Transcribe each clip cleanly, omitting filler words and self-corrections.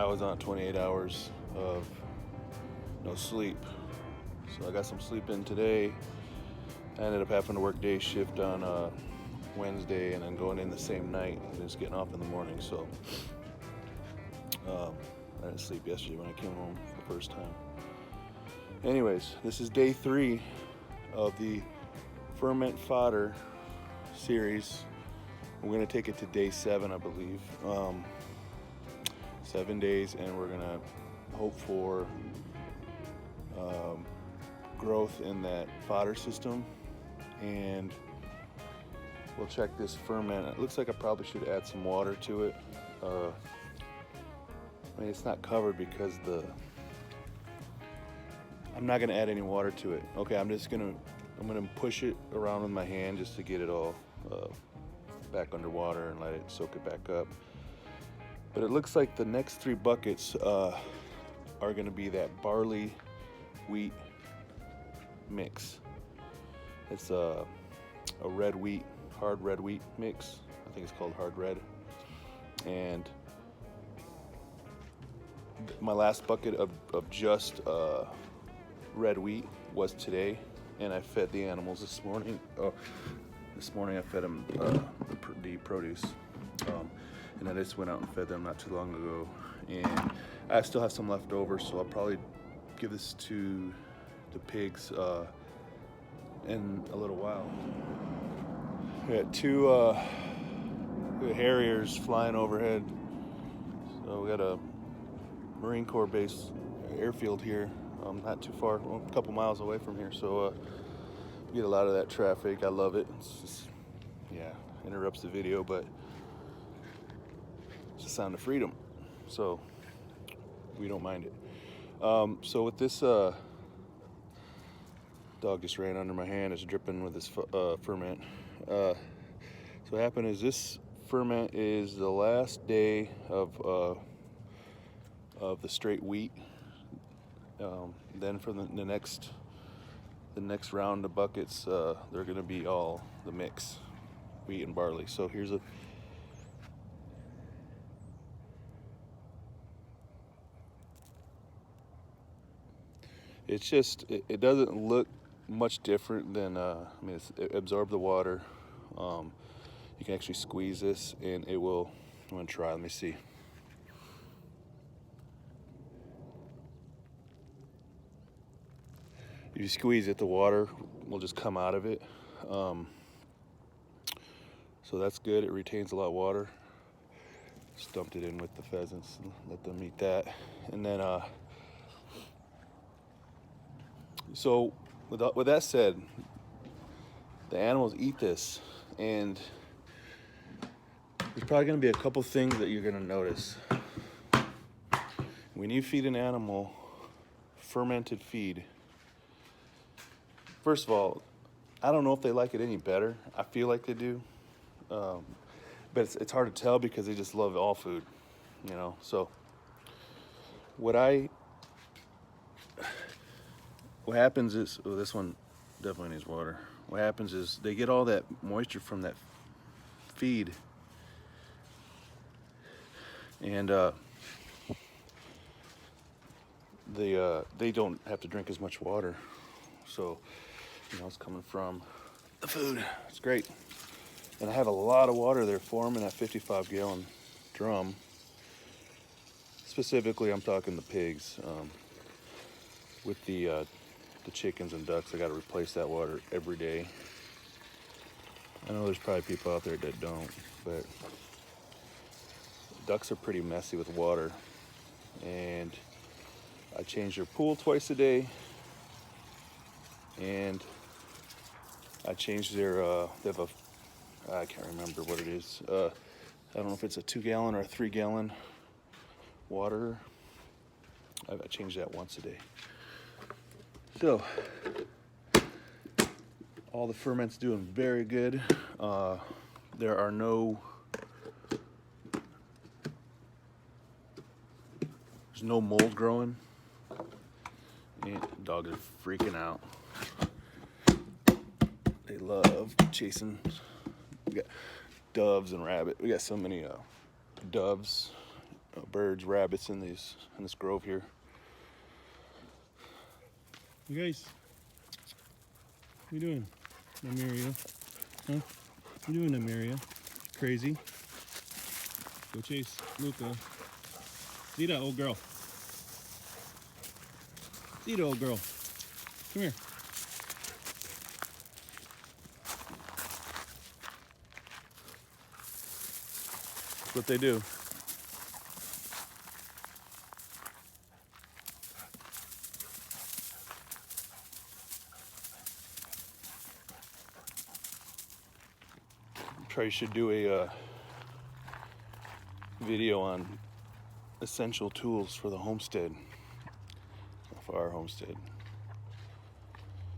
I was on 28 hours of no sleep. So I got some sleep in today. I ended up having to work day shift on Wednesday and then going in the same night and just getting off in the morning. So I didn't sleep yesterday when I came home for the first time. Anyways, this is day 3 of the Ferment Fodder series. We're going to take it to day 7, I believe. 7 days, and we're going to hope for growth in that fodder system, and we'll check this ferment. It looks like I probably should add some water to it. I mean, it's not covered because I'm not gonna add any water to it. Okay, I'm gonna push it around with my hand just to get it all back underwater and let it soak it back up. But it looks like the next 3 buckets are gonna be that barley wheat mix. It's a red wheat, hard red wheat mix. I think it's called hard red. And my last bucket of just red wheat was today, and I fed the animals this morning. This morning I fed them the produce, and I just went out and fed them not too long ago. And I still have some left over, so I'll probably give this to the pigs in a little while. We got 2 Harriers flying overhead. So we got a Marine Corps base airfield here, not too far, a couple miles away from here. So we get a lot of that traffic. I love it. It's just, yeah, interrupts the video, but it's the sound of freedom. So we don't mind it. So with this, dog just ran under my hand. It's dripping with this ferment. So what happened is this ferment is the last day of the straight wheat. Then for the next round of buckets, they're going to be all the mix, wheat and barley. So here's it's just, it doesn't look much different than, I mean, it absorbs the water. You can actually squeeze this and it will, I'm gonna try, let me see. If you squeeze it, the water will just come out of it. So that's good, it retains a lot of water. Just dumped it in with the pheasants and let them eat that. And then, so with that said, the animals eat this, and there's probably going to be a couple things that you're going to notice. When you feed an animal fermented feed, first of all, I don't know if they like it any better. I feel like they do, but it's hard to tell because they just love all food, you know. So what happens is, oh, this one definitely needs water. What happens is they get all that moisture from that feed, and they don't have to drink as much water. So, you know, it's coming from the food. It's great. And I have a lot of water there for them in that 55-gallon drum. Specifically, I'm talking the pigs. With the chickens and ducks, I got to replace that water every day. I know there's probably people out there that don't, but ducks are pretty messy with water. And I change their pool twice a day. And I change their, they have I can't remember what it is. I don't know if it's a 2-gallon or a 3-gallon water. I change that once a day. So, all the ferment's doing very good. There are no, there's no mold growing. And dogs are freaking out. They love chasing. We got doves and rabbit. We got so many doves birds, rabbits in this grove here. You guys, what you doing? Namaria? Huh? What you doing, Namaria? Crazy? Go chase Luca. See that old girl? See the old girl? Come here. That's what they do. Probably should do a video on essential tools for the homestead, for our homestead.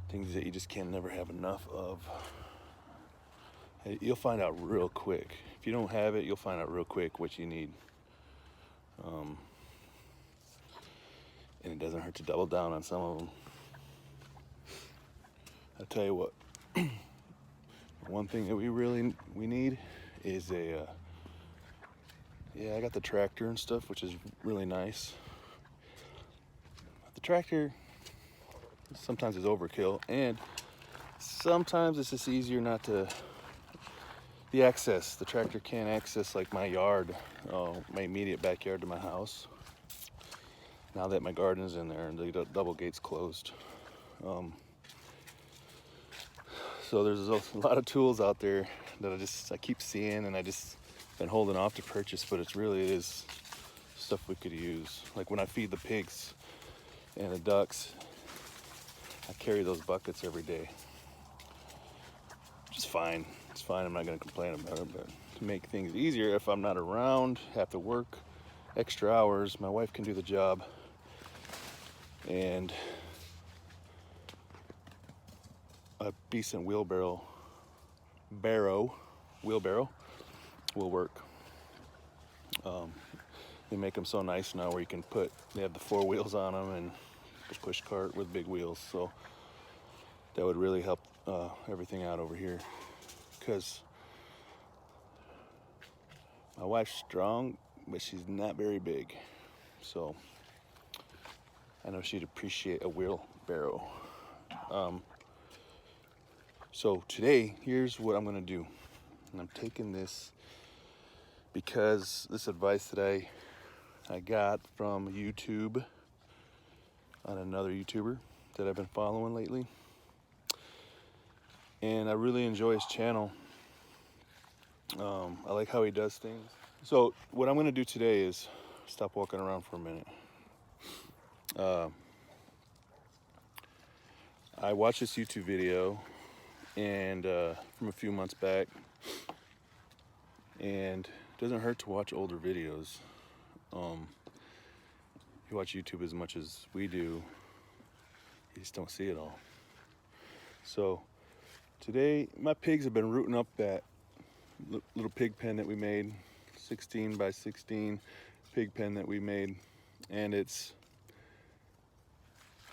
Things that you just can never have enough of. You'll find out real quick. If you don't have it, you'll find out real quick what you need. And it doesn't hurt to double down on some of them. I'll tell you what, one thing that we need is a, yeah, I got the tractor and stuff, which is really nice. The tractor sometimes is overkill, and sometimes it's just easier not to, the access. The tractor can't access like my yard, my immediate backyard to my house. Now that my garden is in there and the double gate's closed. So there's a lot of tools out there that I keep seeing, and I just been holding off to purchase, but it is stuff we could use. Like when I feed the pigs and the ducks, I carry those buckets every day. Which is fine. It's fine, I'm not gonna complain about it, but to make things easier, if I'm not around, have to work extra hours, my wife can do the job. And a decent wheelbarrow will work. They make them so nice now where you can they have the 4 wheels on them and a push cart with big wheels. So that would really help everything out over here. Because my wife's strong, but she's not very big. So I know she'd appreciate a wheelbarrow. So today, here's what I'm gonna do. And I'm taking this because this advice that I got from YouTube, on another YouTuber that I've been following lately. And I really enjoy his channel. I like how he does things. So what I'm gonna do today is stop walking around for a minute. I watched this YouTube video and from a few months back, and it doesn't hurt to watch older videos. If you watch YouTube as much as we do, you just don't see it all. So today my pigs have been rooting up that little pig pen that we made, 16 by 16 pig pen that we made, and there's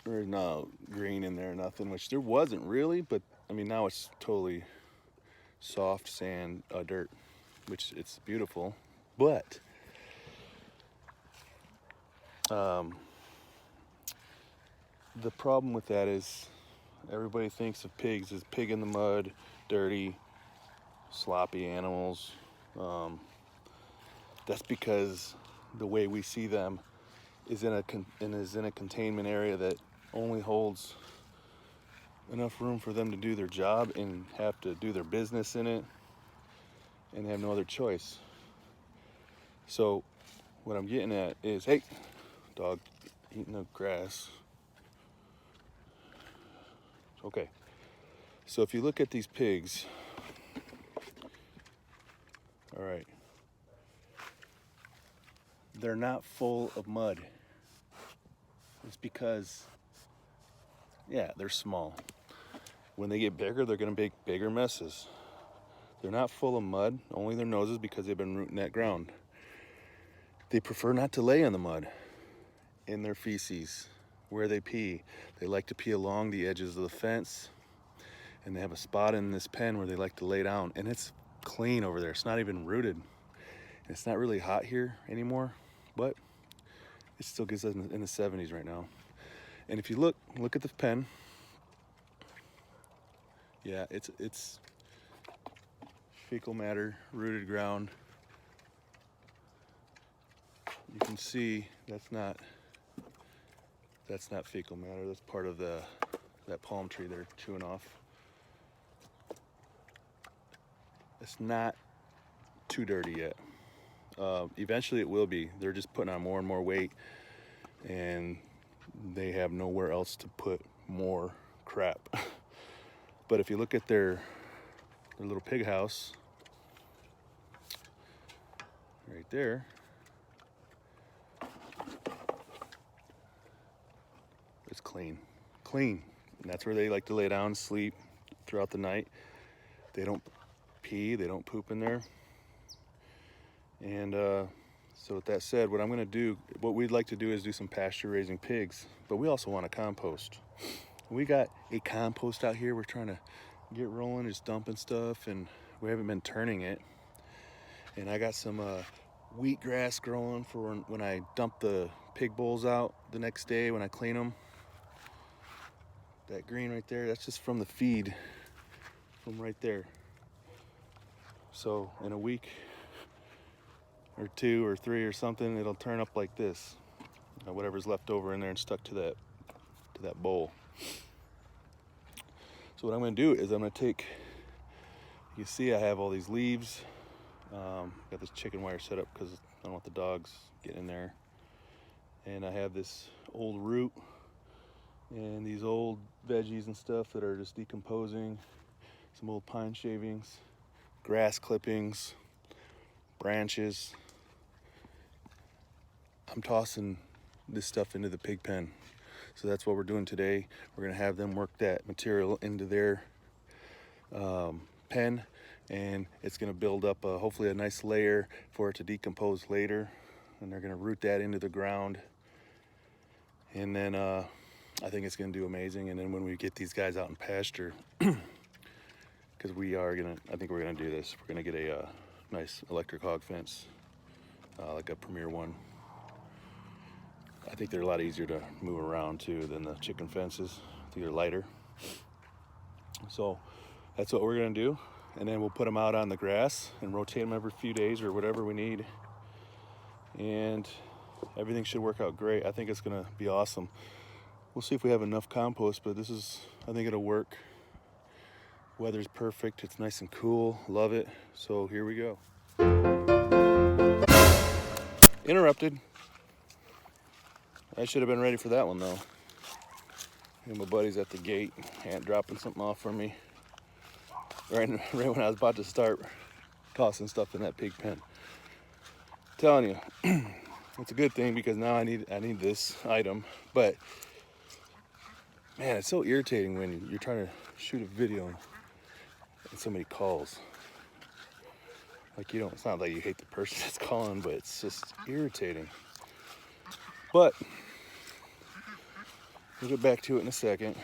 no green in there, nothing, which there wasn't really, but I mean now it's totally soft sand, dirt, which it's beautiful. But the problem with that is everybody thinks of pigs as pig in the mud, dirty, sloppy animals. That's because the way we see them is in a containment area that only holds enough room for them to do their job and have to do their business in it and have no other choice. So what I'm getting at is, hey, dog eating the grass. Okay, so if you look at these pigs, all right, they're not full of mud. It's because, yeah, they're small. When they get bigger, they're gonna make bigger messes. They're not full of mud, only their noses, because they've been rooting that ground. They prefer not to lay in the mud, in their feces, where they pee. They like to pee along the edges of the fence, and they have a spot in this pen where they like to lay down, and it's clean over there. It's not even rooted. It's not really hot here anymore, but it still gets us in the 70s right now. And if you look at the pen, yeah, it's fecal matter, rooted ground. You can see that's not fecal matter. That's part of that palm tree they're chewing off. It's not too dirty yet. Eventually it will be. They're just putting on more and more weight, and they have nowhere else to put more crap. But if you look at their little pig house right there, it's clean. And that's where they like to lay down and sleep throughout the night. They don't pee, they don't poop in there. And so with that said, what we'd like to do is do some pasture raising pigs, but we also want to compost. We got a compost out here we're trying to get rolling, just dumping stuff, and we haven't been turning it. And I got some wheatgrass growing for when I dump the pig bowls out the next day when I clean them. That green right there, that's just from the feed from right there. So in a week or 2 or 3 or something, it'll turn up like this. Whatever's left over in there and stuck to that bowl. So what I'm going to do is I'm going to take, you see I have all these leaves. Got this chicken wire set up because I don't want the dogs getting in there. And I have this old root and these old veggies and stuff that are just decomposing. Some old pine shavings, grass clippings, branches. I'm tossing this stuff into the pig pen. So that's what we're doing today. We're gonna have them work that material into their pen, and it's gonna build up hopefully a nice layer for it to decompose later. And they're gonna root that into the ground. And then I think it's gonna do amazing. And then when we get these guys out in pasture, because I think we're gonna do this. We're gonna get a nice electric hog fence, like a Premier one. I think they're a lot easier to move around too than the chicken fences. I think they're lighter. So that's what we're gonna do. And then we'll put them out on the grass and rotate them every few days or whatever we need. And everything should work out great. I think it's gonna be awesome. We'll see if we have enough compost, but I think it'll work. Weather's perfect, it's nice and cool, love it. So here we go. Interrupted. I should have been ready for that one though. And my buddy's at the gate, dropping something off for me. Right when I was about to start tossing stuff in that pig pen. Telling you, it's a good thing because now I need this item. But man, it's so irritating when you're trying to shoot a video and somebody calls. Like it's not like you hate the person that's calling, but it's just irritating. But we'll get back to it in a second.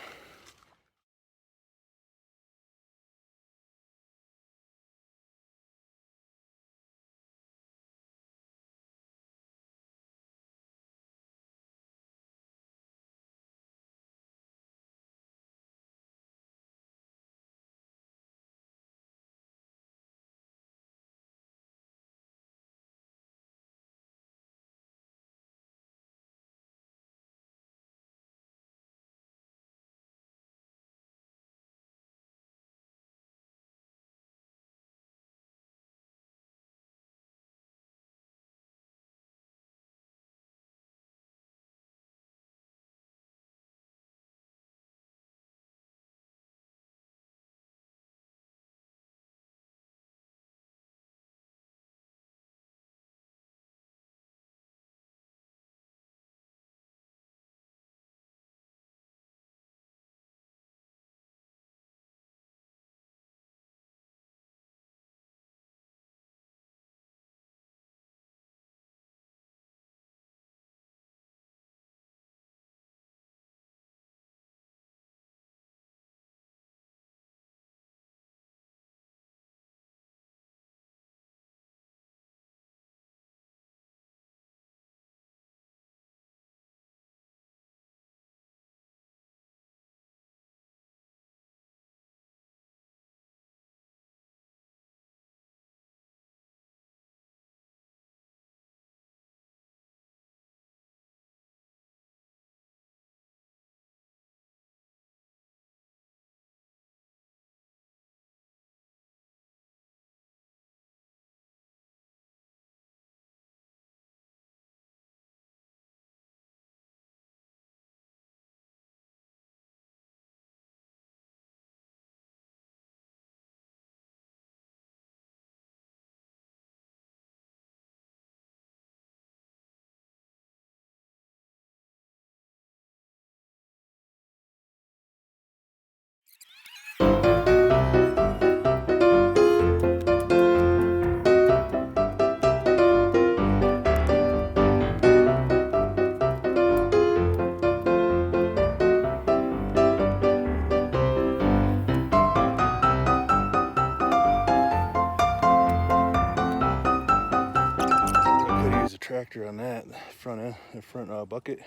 the front bucket.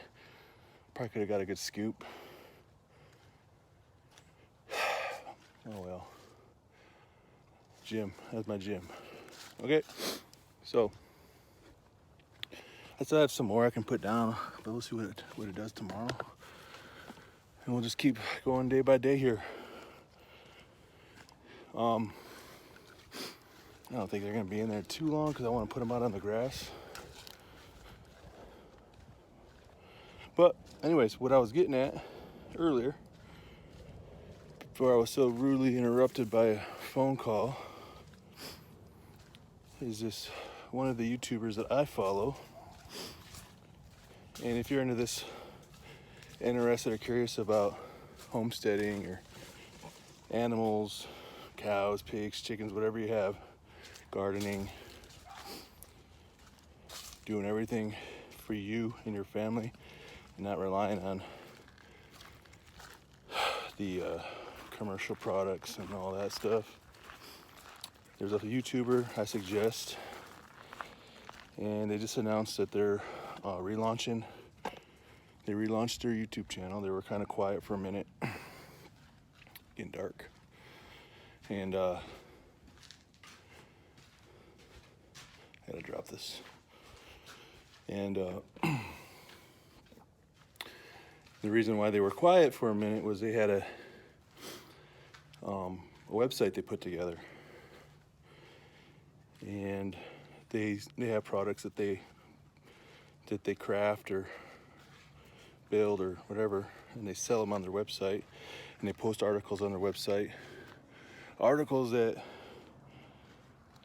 Probably could have got a good scoop. Oh well. Gym, that's my gym. Okay, so I still have some more I can put down, but we'll see what it does tomorrow. And we'll just keep going day by day here. I don't think they're gonna be in there too long because I want to put them out on the grass. But anyways, what I was getting at earlier, before I was so rudely interrupted by a phone call, is this one of the YouTubers that I follow. And if you're into this, interested or curious about homesteading or animals, cows, pigs, chickens, whatever you have, gardening, doing everything for you and your family, and not relying on the commercial products and all that stuff. There's a YouTuber I suggest, and they just announced that they're relaunching. They relaunched their YouTube channel. They were kind of quiet for a minute, getting dark, and I had to drop this. And the reason why they were quiet for a minute was they had a website they put together, and they have products that they craft or build or whatever, and they sell them on their website, and they post articles on their website, articles that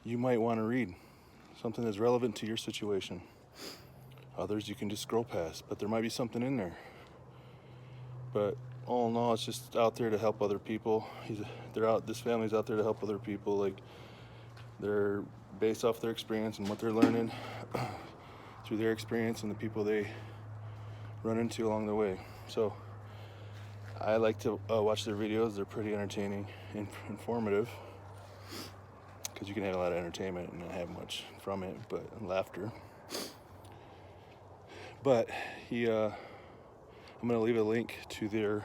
you might want to read, something that's relevant to your situation. Others you can just scroll past, but there might be something in there. But all in all, it's just out there to help other people. This family's out there to help other people. Like, they're based off their experience and what they're learning through their experience and the people they run into along the way. So I like to watch their videos. They're pretty entertaining and informative, because you can have a lot of entertainment and not have much from it, but laughter. But I'm gonna leave a link to their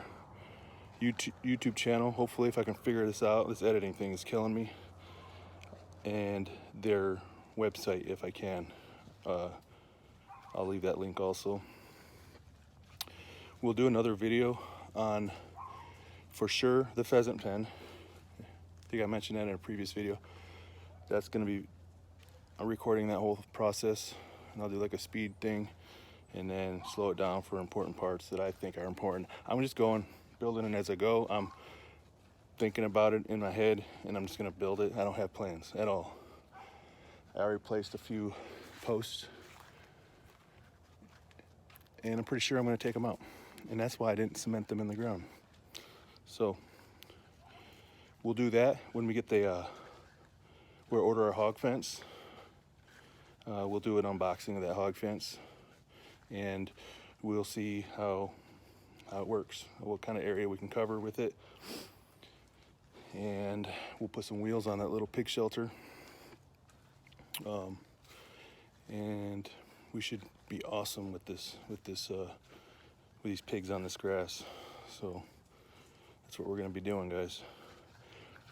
YouTube channel. Hopefully, if I can figure this out, this editing thing is killing me. And their website, if I can. I'll leave that link also. We'll do another video on, for sure, the pheasant pen. I think I mentioned that in a previous video. That's gonna be, I'm recording that whole process, and I'll do like a speed thing and then slow it down for important parts that I think are important. I'm just building it as I go. I'm thinking about it in my head, and I'm just gonna build it. I don't have plans at all. I already placed a few posts, and I'm pretty sure I'm gonna take them out. And that's why I didn't cement them in the ground. So we'll do that when we get we'll order our hog fence. We'll do an unboxing of that hog fence, and we'll see how it works, what kind of area we can cover with it. And we'll put some wheels on that little pig shelter. And we should be awesome with these pigs on this grass. So that's what we're gonna be doing, guys.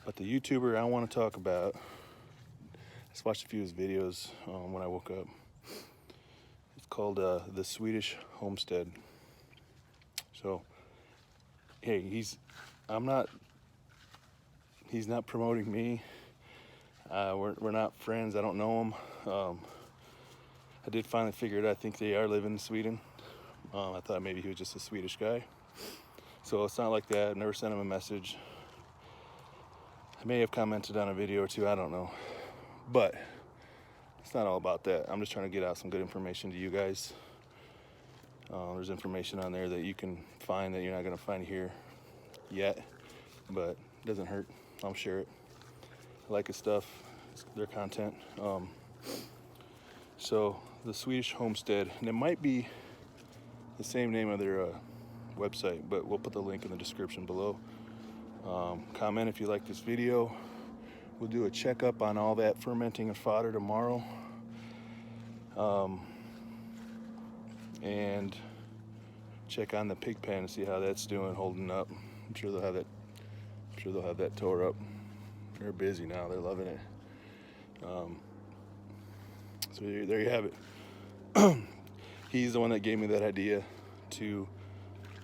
But the YouTuber I want to talk about, I just watched a few of his videos when I woke up. It's called the Swedish Homestead. So, hey, he's not promoting me. We're not friends. I don't know him. I did finally figure it out. I think they are living in Sweden. I thought maybe he was just a Swedish guy. So it's not like that. I've never sent him a message. I may have commented on a video or two. I don't know. But it's not all about that. I'm just trying to get out some good information to you guys. There's information on there that you can find that you're not going to find here yet. But it doesn't hurt. I'll share it. I like his stuff. It's their content. So the Swedish Homestead, and it might be the same name of their website, but we'll put the link in the description below. Comment if you like this video. We'll do a checkup on all that fermenting and fodder tomorrow. and check on the pig pen and see how that's doing, holding up. I'm sure they'll have that. I'm sure they'll have that tore up. They're busy now. They're loving it. So there you have it. He's the one that gave me that idea to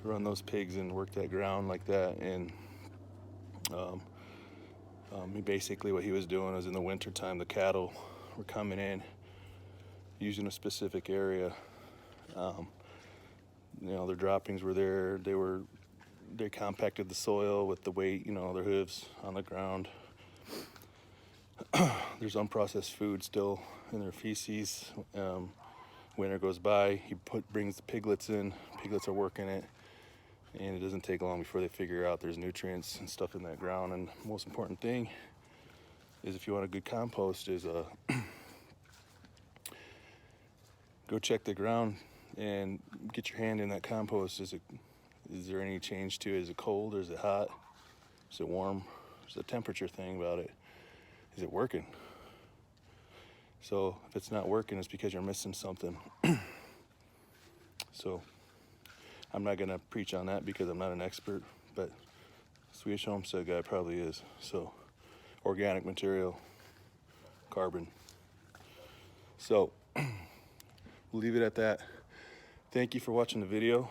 run those pigs and work that ground like that. And basically what he was doing was in the winter time, the cattle were coming in using a specific area. Their droppings were there. They compacted the soil with the weight, their hooves on the ground. There's unprocessed food still in their feces. Winter goes by, he brings the piglets in. Piglets are working it, and it doesn't take long before they figure out there's nutrients and stuff in that ground. And the most important thing is, if you want a good compost, is go check the ground and get your hand in that compost. Is there any change to it? Is it cold or is it hot? Is it warm? There's a temperature thing about it. Is it working? So if it's not working, it's because you're missing something. So I'm not gonna preach on that because I'm not an expert, but Swedish Homestead guy probably is. So organic material, carbon. So we'll leave it at that. Thank you for watching the video.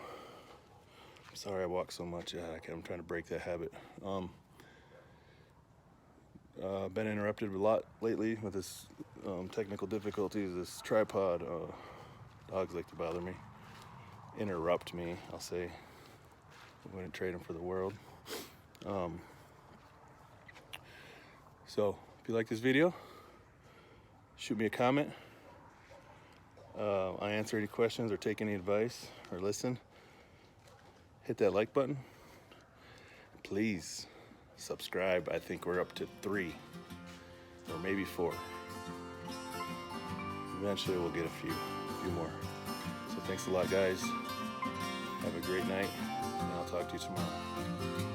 I'm sorry I walk so much. I'm trying to break that habit. Been interrupted a lot lately with this technical difficulties. This tripod. Dogs like to bother me. Interrupt me, I'll say. I wouldn't trade them for the world. So if you like this video, shoot me a comment. I answer any questions or take any advice or listen. Hit that like button. Please subscribe. I think we're up to 3 or maybe 4. Eventually we'll get a few more. So thanks a lot, guys. Have a great night, and I'll talk to you tomorrow.